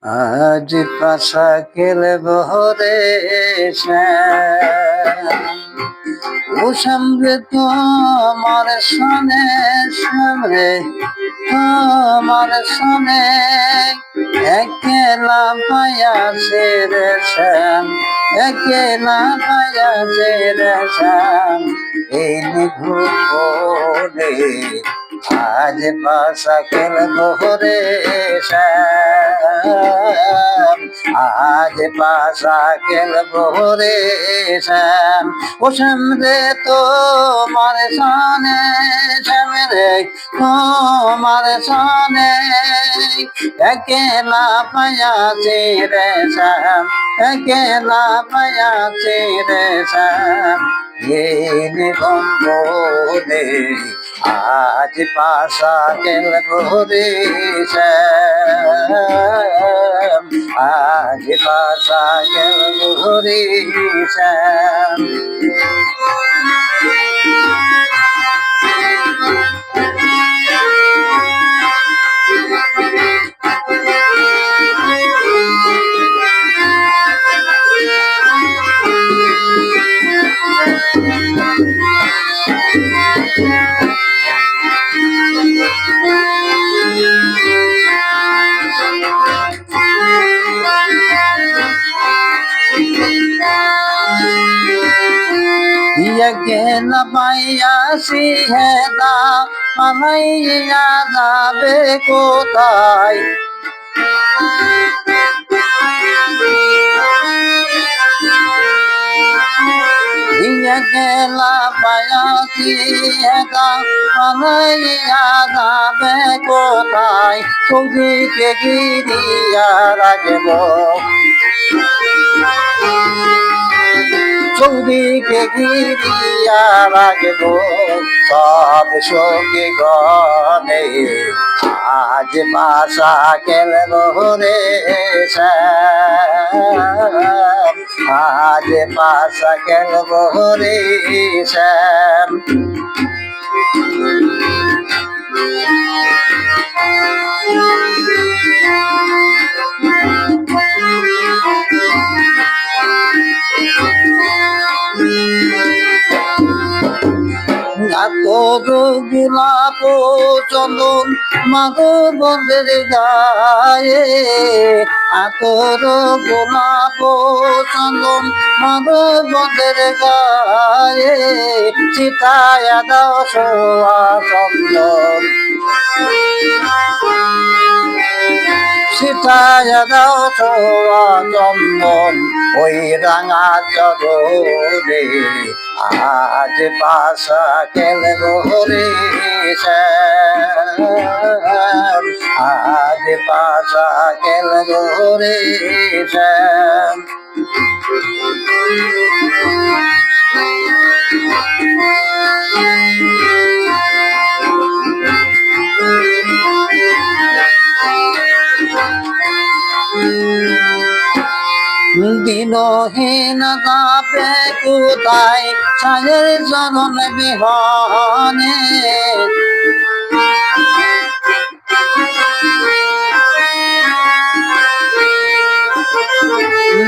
আজ পাশা খেলবো রে ও সামনে তোমার সনে সামনে তোমার সনে একেলা পায়াছে রে শ্যাম একেলা পায়াছে রে শ্যাম এই নিঘুরে আজ পাশা খেলবো রে শ্যাম আজ পাশা খেলবো রে শ্যাম ও শ্যাম রে তোমার সনে শ্যাম রে তোমার সনে একেলা পায়াছে রে শ্যাম একেলা পায়াছে রে শ্যাম এই নিগম্বরে আজ পাশা খেলবো রে শ্যাম আজ পাশা খেলবো রে শ্যাম কেনা পাইয়াছি হেদা পালাইয়া যাবে কোথায় কেলা পাইয়াছি হেদা পালাইয়া যাবে কোথায় চৌদিকে গিরিয়া রাখব চৌদিকে গিরিয়া রাখব সব সখী গনে আজ পাশা খেলবো রে শ্যাম আজ পাশা খেলবো রে শ্যাম গোলাপ চন্দন মাগর বন্ধের গায়ে আতর গোলাপ চন্দন মাগর বন্ধের গায়ে চিতায়া দাও সোয়া চন্দন চিতায়া দাও সোয়া চন্দন ওই রাঙা চদরে আজ পাশা খেলবো রে শ্যাম আজ পাশা খেলবো রে শ্যাম দিনহীন যাবে কোথায় ছায়ের চরণ বিহনে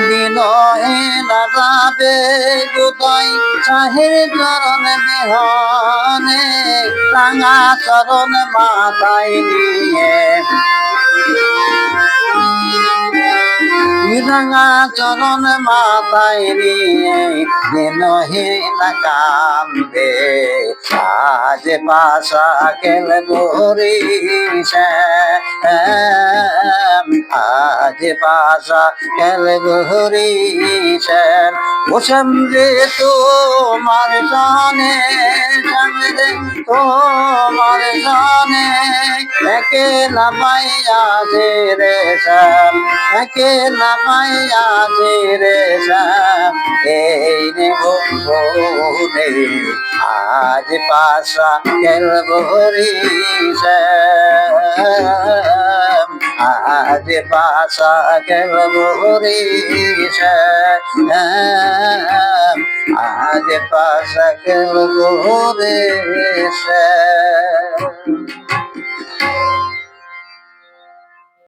দিনহীন যাবে কোথায় ছায়ের চরণ বিহনে রাঙা চরণ মাথায় নিয়ে রাঙা চরণ মাথায় নিয়ে দিনহীন কান্দে আজ পাশা খেলবো রে শ্যাম আজ পাশা খেলবো রে শ্যাম ও শ্যাম রে তোমার সনে শ্যাম রে তোমার সনে একেলা পাইয়াছে রে শ্যাম একেলা পাইয়াছে রে শ্যাম এই নিগম্বরে আজ পাশা খেলবো রে শ্যাম আজ পাশা খেলবো রে শ্যাম আজ পাশা খেলবো রে শ্যাম